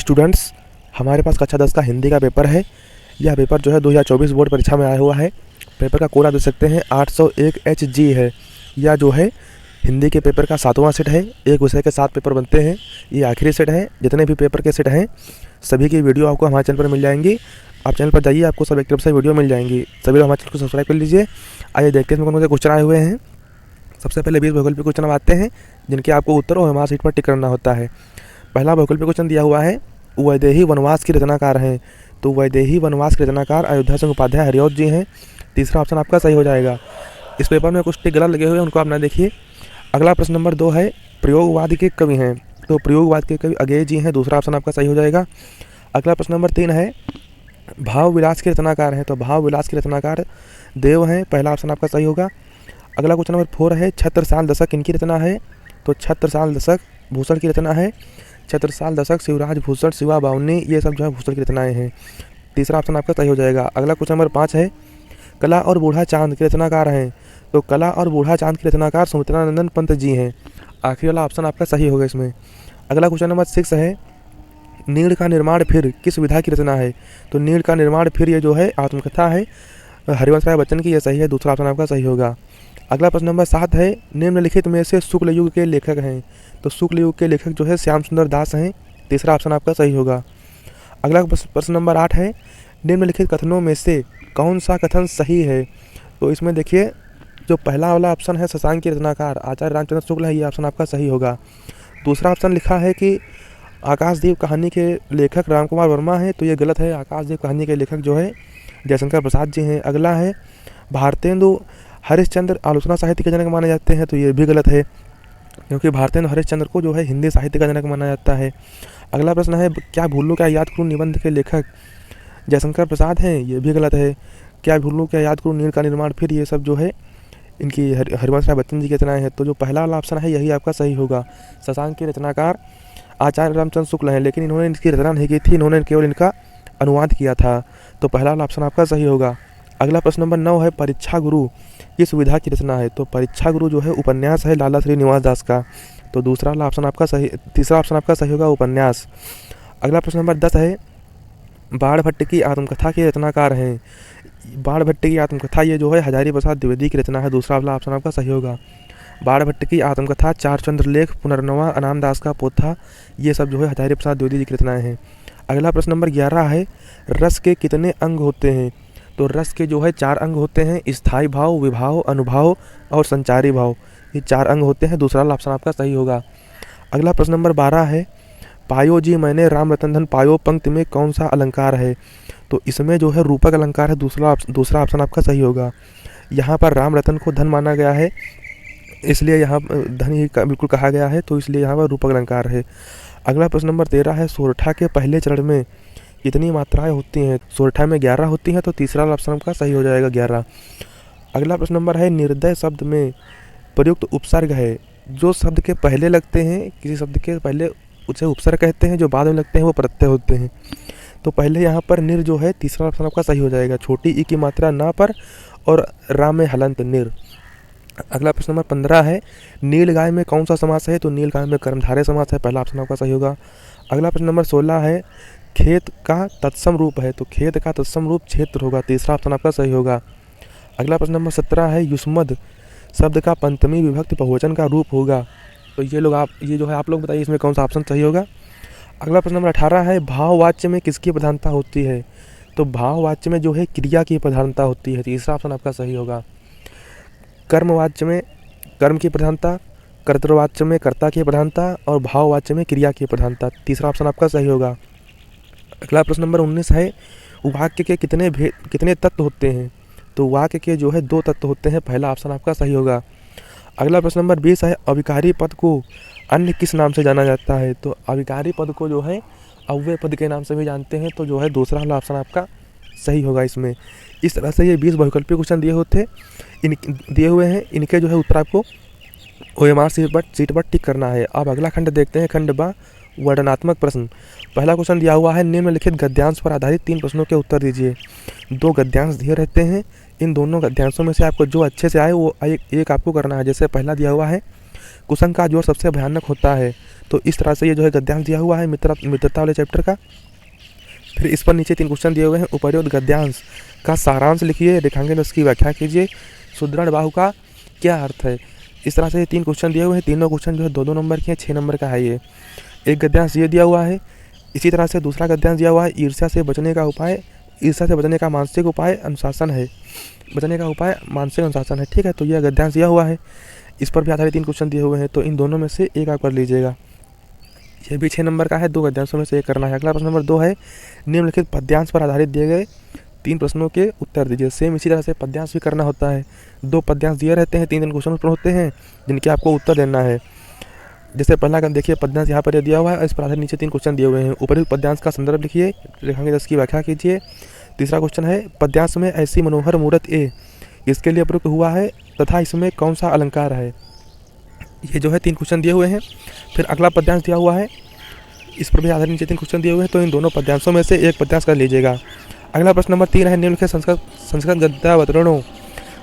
Students, हमारे पास कक्षा 10 का हिंदी का पेपर है। यह पेपर जो है 2024 बोर्ड परीक्षा में आया हुआ है। पेपर का कोड आप देख सकते हैं 801 HG है। यह जो है हिंदी के पेपर का 7वां सेट है। एक विषय के 7 पेपर बनते हैं, ये आखिरी सेट है। जितने भी पेपर के सेट हैं सभी की वीडियो आपको हमारे चैनल पर मिल जाएंगी। आप चैनल पर जाइए, आपको सब एक तरफ से वीडियो मिल जाएंगी। सभी लोग हमारे चैनल को सब्सक्राइब कर लीजिए। आइए देखते हैं इसमें कौन से क्वेश्चन आए हुए हैं। सबसे पहले 20 वैकल्पिक क्वेश्चन आते हैं जिनके आपको उत्तर और हमारे सीट पर टिक करना होता है। पहला वैकल्पिक क्वेश्चन दिया हुआ है, वैदेही वनवास की रचनाकार हैं। तो वैदेही वनवास के रचनाकार अयोध्या सिंह उपाध्याय हरिऔध जी हैं। तीसरा ऑप्शन आपका सही हो जाएगा। इस पेपर में कुछ टिक गलत लगे हुए हैं, उनको आप ना देखिए। अगला प्रश्न नंबर 2 है, प्रयोगवाद के कवि हैं। तो प्रयोगवाद के कवि अगेय जी हैं। दूसरा ऑप्शन आपका सही हो जाएगा। अगला प्रश्न नंबर 3 है, भाव विलास के रचनाकार हैं। तो भाव विलास के रचनाकार देव हैं। पहला ऑप्शन आपका सही होगा। अगला क्वेश्चन नंबर 4 है, छत्रसाल दशक इनकी रचना है। तो छत्रसाल दशक भूषण की रचना है। छत्रसाल दशक शिवराज भूषण, शिवा बावनी, ये सब जो है भूषण की रचनाएं हैं। तीसरा ऑप्शन आपका सही हो जाएगा। अगला क्वेश्चन नंबर 5 है, कला और बूढ़ा चांद के रचनाकार हैं। तो कला और बूढ़ा चांद के रचनाकार सुमित्रानंदन पंत जी हैं। आखिरी वाला ऑप्शन आपका सही होगा इसमें। अगला क्वेश्चन नंबर 6 है, नीड़ का निर्माण फिर किस विधा की रचना है। तो नीड़ का निर्माण फिर ये जो है आत्मकथा है, हरिवंश राय बच्चन की, ये सही है। दूसरा ऑप्शन आपका सही होगा। अगला प्रश्न नंबर 7 है, निम्नलिखित में से शुक्ल युग के लेखक हैं। तो शुक्ल युग के लेखक जो है श्याम सुंदर दास हैं। तीसरा ऑप्शन आपका सही होगा। अगला प्रश्न नंबर 8 है, निम्नलिखित कथनों में से कौन सा कथन सही है। तो इसमें देखिए जो पहला वाला ऑप्शन है शशांक के रचनाकार आचार्य रामचंद्र शुक्ल है, ये ऑप्शन आपका सही होगा। दूसरा ऑप्शन लिखा है कि आकाशदीप कहानी के लेखक राम कुमार वर्मा है, तो ये गलत है। आकाशदीप कहानी के लेखक जो है जयशंकर प्रसाद जी हैं। अगला है, भारतेंदु हरिश्चंद्र आलोचना साहित्य के जनक माने जाते हैं, तो ये भी गलत है क्योंकि भारतेंदु हरिश्चंद्र को जो है हिंदी साहित्य का जनक माना जाता है। अगला प्रश्न है, क्या भूलूं क्या याद करूं निबंध के लेखक जयशंकर प्रसाद हैं, ये भी गलत है। क्या भूलूं क्या याद करूं नीड़ का निर्माण फिर, ये सब जो है इनकी हरिवंश राय बच्चन जी की रचनाएं हैं। तो जो पहला वाला ऑप्शन है यही आपका सही होगा। शशांक के रचनाकार आचार्य रामचंद्र शुक्ल हैं, लेकिन इन्होंने इसकी रचना नहीं की थी, इन्होंने केवल इनका अनुवाद किया था। तो पहला वाला ऑप्शन आपका सही होगा। अगला प्रश्न नंबर 9 है, परीक्षा गुरु किस विधा की रचना है। तो परीक्षा गुरु जो है उपन्यास है लाला श्रीनिवास दास का। तो दूसरा वाला ऑप्शन आपका सही, तीसरा ऑप्शन आपका सही होगा उपन्यास। अगला प्रश्न नंबर 10 है, बाणभट्ट की आत्मकथा के रचनाकार हैं। बाणभट्ट की आत्मकथा ये जो है हजारी प्रसाद द्विवेदी की रचना है। दूसरा वाला ऑप्शन आपका सही होगा। बाणभट्ट की आत्मकथा, चार चंद्रलेख, पुनर्नवा, अनाम दास का पोथा, ये सब जो है हजारी प्रसाद द्विवेदी जी की रचनाएं हैं। अगला प्रश्न नंबर 11 है, रस के कितने अंग होते हैं। तो रस के जो है 4 अंग होते हैं, स्थायी भाव, विभाव, अनुभाव और संचारी भाव, ये 4 अंग होते हैं। दूसरा वाला ऑप्शन आपका सही होगा। अगला प्रश्न नंबर 12 है, पायो जी मैंने राम रतन धन पायो पंक्ति में कौन सा अलंकार है। तो इसमें जो है रूपक अलंकार है। दूसरा ऑप्शन आपका सही होगा। यहाँ पर राम रतन को धन माना गया है, इसलिए यहाँ धन ही बिल्कुल कहा गया है, तो इसलिए यहाँ पर रूपक अलंकार है। अगला प्रश्न नंबर 13 है, सोरठा के पहले चरण में कितनी मात्राएं होती हैं। सोरठा में 11 होती हैं, तो तीसरा ऑप्शन आपका सही हो जाएगा 11। अगला प्रश्न नंबर है, निर्दय शब्द में प्रयुक्त उपसर्ग है। जो शब्द के पहले लगते हैं, किसी शब्द के पहले उसे उपसर्ग कहते हैं, जो बाद में लगते हैं वो प्रत्यय होते हैं। तो पहले यहाँ पर निर जो है, तीसरा ऑप्शन आपका सही हो जाएगा। छोटी ई की मात्रा ना पर और रा में हलंत निर। अगला प्रश्न नंबर 15 है, नीलगाय में कौन सा समास है। तो नीलगाय में कर्मधारय समास है। पहला ऑप्शन आपका सही होगा। अगला प्रश्न नंबर 16 है, खेत का तत्सम रूप है। तो खेत का तत्सम रूप क्षेत्र होगा। तीसरा ऑप्शन आपका सही होगा। अगला प्रश्न नंबर 17 है, युष्मद शब्द का पंचमी विभक्ति बहुवचन का रूप होगा। तो ये जो है आप लोग बताइए इसमें कौन सा ऑप्शन सही होगा। अगला प्रश्न नंबर 18 है, भाववाच्य में किसकी प्रधानता होती है। तो भाववाच्य में जो है क्रिया की प्रधानता होती है। तीसरा ऑप्शन आपका सही होगा। कर्मवाच्य में कर्म की प्रधानता, कर्तृवाच्य में कर्ता की प्रधानता और भाववाच्य में क्रिया की प्रधानता। तीसरा ऑप्शन आपका सही होगा। अगला प्रश्न नंबर 19 है, वाक्य के कितने तत्व होते हैं। तो वाक्य के जो है 2 तत्व होते हैं। पहला ऑप्शन आपका सही होगा। अगला प्रश्न नंबर 20 है, अविकारी पद को अन्य किस नाम से जाना जाता है। तो अविकारी पद को जो है अव्यय पद के नाम से भी जानते हैं, तो जो है दूसरा वाला ऑप्शन आपका सही होगा इसमें। इस तरह से ये 20 बहुविकल्पीय क्वेश्चन दिए हुए हैं, इनके जो है उत्तर आपको OMR सीट पर टिक करना है। अब अगला खंड देखते हैं, खंड बा, वर्णनात्मक प्रश्न। पहला क्वेश्चन दिया हुआ है, निम्नलिखित गद्यांश पर आधारित 3 प्रश्नों के उत्तर दीजिए। 2 गद्यांश दिए रहते हैं, इन दोनों गद्यांशों में से आपको जो अच्छे से आए वो एक आपको करना है। जैसे पहला दिया हुआ है, कुसंग का जोड़ सबसे भयानक होता है। तो इस तरह से ये जो है गद्यांश दिया हुआ है मित्रता वाले चैप्टर का। फिर इस पर नीचे 3 क्वेश्चन दिए हुए हैं। उपर्युक्त गद्यांश का सारांश लिखिए, रेखांकन उसकी व्याख्या कीजिए, सुदृढ़ बाहु का क्या अर्थ है। इस तरह से 3 क्वेश्चन दिए हुए हैं। तीनों क्वेश्चन जो है 2-2 नंबर के हैं, 6 नंबर का है ये। एक गद्यांश ये दिया हुआ है। इसी तरह से दूसरा गद्यांश दिया हुआ है, ईर्ष्या से बचने का उपाय, ईर्ष्या से बचने का मानसिक उपाय अनुशासन है, बचने का उपाय मानसिक अनुशासन है। ठीक है, तो यह गद्यांश दिया हुआ है। इस पर भी आधारित 3 क्वेश्चन दिए हुए हैं, तो इन दोनों में से एक आप कर लीजिएगा। ये भी 6 नंबर का है, 2 गद्यांशों में से एक करना है। अगला प्रश्न नंबर 2 है, निम्नलिखित पद्यांश पर आधारित दिए गए 3 प्रश्नों के उत्तर दीजिए। सेम इसी तरह से पद्यांश भी करना होता है। 2 पद्यांश दिए रहते हैं, 3 क्वेश्चन पर होते हैं जिनके आपको उत्तर देना है। जैसे पहला देखिए पद्यांश यहाँ पर दिया हुआ है, इस पर आधारित नीचे 3 क्वेश्चन दिए हुए हैं। उपर्युक्त पद्यांश का संदर्भ लिखिए, रेखांकन की व्याख्या कीजिए। तीसरा क्वेश्चन है, पद्यांश में ऐसी मनोहर मूर्त ए इसके लिए प्रयुक्त हुआ है तथा इसमें कौन सा अलंकार है। ये जो है 3 क्वेश्चन दिए हुए हैं। फिर अगला पद्यांश दिया हुआ है, इस पर भी आधारित नीचे 3 क्वेश्चन दिए हुए हैं, तो इन दोनों पद्यांशों में से एक पद्यांश कर लीजिएगा। अगला प्रश्न नंबर 3 है, निम्नलिखित संस्कृत गद्य अवतरणों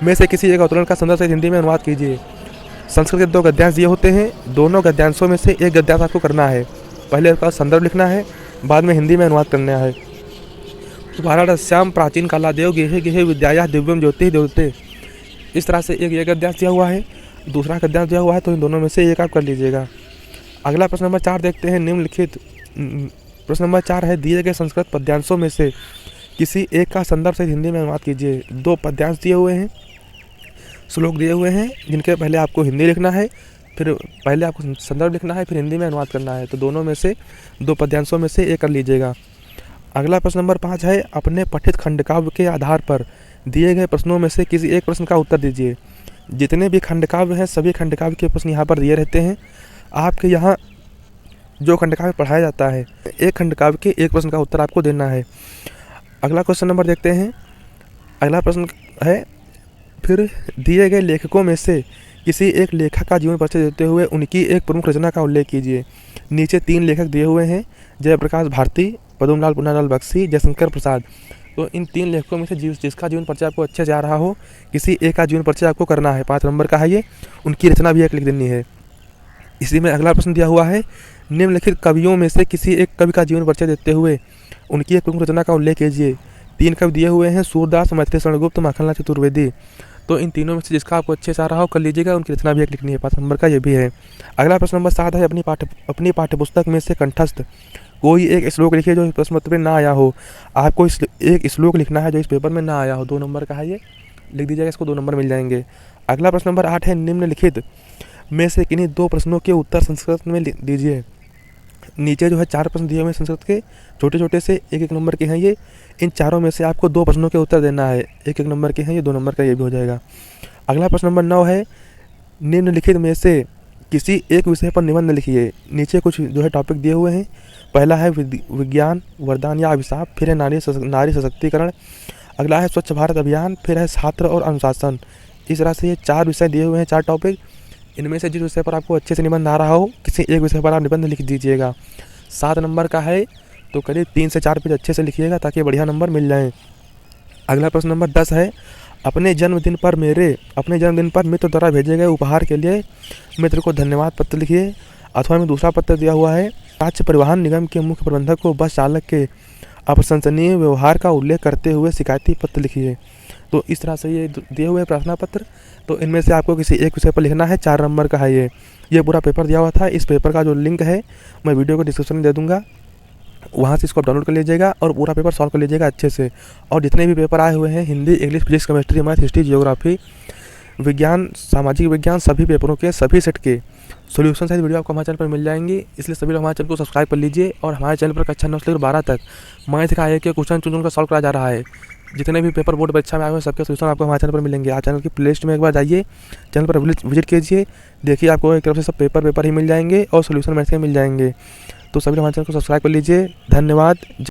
में से किसी एक अवतरण का संदर्भ से हिंदी में अनुवाद कीजिए। संस्कृत के 2 गद्यांश दिए होते हैं, दोनों गद्यांशों में से एक गद्यांश आपको करना है। पहले उसका संदर्भ लिखना है, बाद में हिंदी में अनुवाद करना है। वाराणस्याम प्राचीन काला देव गेहे गेहे विद्याया दिव्यम ज्योति देवते। इस तरह से एक ये गद्यांश दिया हुआ है, दूसरा गद्यांश दिया हुआ है, तो इन दोनों में से एक आप कर लीजिएगा। अगला प्रश्न नंबर 4 देखते हैं। निम्नलिखित प्रश्न नंबर 4 है, दिए गए संस्कृत पद्यांशों में से किसी एक का संदर्भ से हिंदी में अनुवाद कीजिए। 2 पद्यांश दिए हुए हैं, श्लोक दिए हुए हैं, जिनके पहले आपको हिंदी लिखना है, फिर पहले आपको संदर्भ लिखना है, फिर हिंदी में अनुवाद करना है। तो दोनों में से 2 पद्यांशों में से एक कर लीजिएगा। अगला प्रश्न नंबर 5 है, अपने पठित खंडकाव्य के आधार पर दिए गए प्रश्नों में से किसी एक प्रश्न का उत्तर दीजिए। जितने भी खंडकाव्य हैं सभी खंडकाव्य के प्रश्न यहाँ पर दिए रहते हैं। आपके यहाँ जो खंडकाव्य पढ़ाया जाता है, एक खंडकाव्य के एक प्रश्न का उत्तर आपको देना है। अगला क्वेश्चन नंबर देखते हैं। अगला प्रश्न है, फिर दिए गए लेखकों में से किसी एक लेखक का जीवन परिचय देते हुए उनकी एक प्रमुख रचना का उल्लेख कीजिए। नीचे 3 लेखक दिए हुए हैं, जयप्रकाश भारती, पद्मलाल पुन्नालाल बख्शी, जयशंकर प्रसाद। तो इन 3 लेखकों में से जिसका जीवन परिचय आपको अच्छे से आ रहा हो, किसी एक का जीवन परिचय आपको करना है। 5 नंबर का है ये, उनकी रचना भी एक लिख देनी है। इसी में अगला प्रश्न दिया हुआ है, निम्नलिखित कवियों में से किसी एक कवि का जीवन परिचय देते हुए उनकी एक प्रमुख रचना का उल्लेख कीजिए। 3 कवि दिए हुए हैं, सूरदास, मैथिली शरण गुप्त, माखनलाल चतुर्वेदी। तो इन तीनों में से जिसका आपको अच्छे से आ रहा हो कर लीजिएगा, उनकी रचना भी एक लिखनी है। 5 नंबर का ये भी है। अगला प्रश्न नंबर 7 है, अपनी पाठ्यपुस्तक में से कंठस्थ कोई एक श्लोक लिखिए जो इस प्रश्न पत्र में ना आया हो। आपको एक श्लोक लिखना है जो इस पेपर में ना आया हो। 2 नंबर का है ये, लिख दीजिएगा, इसको 2 नंबर मिल जाएंगे। अगला प्रश्न नंबर 8 है, निम्नलिखित में से किन्हीं 2 प्रश्नों के उत्तर संस्कृत में दीजिए। नीचे जो है 4 प्रश्न दिए हुए हैं संस्कृत के, छोटे छोटे से 1-1 नंबर के हैं ये। इन चारों में से आपको 2 प्रश्नों के उत्तर देना है, 1-1 नंबर के हैं ये, 2 नंबर का ये भी हो जाएगा। अगला प्रश्न नंबर 9 है, निम्नलिखित में से किसी एक विषय पर निबंध लिखिए। नीचे कुछ जो है टॉपिक दिए हुए हैं। पहला है विज्ञान, वरदान या अभिशाप, फिर है नारी सशक्तिकरण, अगला है स्वच्छ भारत अभियान, फिर है छात्र और अनुशासन। इस तरह से ये 4 विषय दिए हुए हैं, 4 टॉपिक। इनमें से जिस विषय पर आपको अच्छे से निबंध आ रहा हो, किसी एक विषय पर आप निबंध लिख दीजिएगा। 7 नंबर का है, तो करीब 3 से 4 पेज अच्छे से लिखिएगा ताकि बढ़िया नंबर मिल जाएँ। अगला प्रश्न नंबर 10 है, अपने जन्मदिन पर मित्र द्वारा भेजे गए उपहार के लिए मित्र को धन्यवाद पत्र लिखिए। अथवा में दूसरा पत्र दिया हुआ है, राज्य परिवहन निगम के मुख्य प्रबंधक को बस चालक के अप्रशंसनीय व्यवहार का उल्लेख करते हुए शिकायती पत्र लिखिए। तो इस तरह से ये दिए हुए प्रार्थना पत्र। तो इनमें से आपको किसी एक विषय पर लिखना है। 4 नंबर का है ये पूरा पेपर दिया हुआ था। इस पेपर का जो लिंक है मैं वीडियो को डिस्क्रिप्शन में दे दूँगा, वहाँ से इसको डाउनलोड कर लीजिएगा और पूरा पेपर सॉल्व कर लीजिएगा अच्छे से। और जितने भी पेपर आए हुए हैं, Hindi, English, physics, chemistry, math, history, geography, विज्ञान, सामाजिक विज्ञान, सभी पेपरों के सभी सेट के सॉल्यूशन सहित वीडियो आपको हमारे चैनल पर मिल जाएंगी। इसलिए सभी लोग हमारे चैनल को सब्सक्राइब कर लीजिए। और हमारे चैनल पर कक्षा 9 से 12 तक मैथ का एक क्वेश्चन चुन कर सॉल्व करा जा रहा है। जितने भी पेपर बोर्ड परीक्षा में आए हुए हैं सबके सॉल्यूशन आपको हमारे चैनल पर मिलेंगे। आप चैनल की प्लेलिस्ट में एक बार जाइए, चैनल पर विजिट कीजिए, देखिए आपको एक तरफ से सब पेपर ही मिल जाएंगे और सॉल्यूशन मैथ के मिल जाएंगे। तो सभी हमारे चैनल को सब्सक्राइब कर लीजिए। धन्यवाद।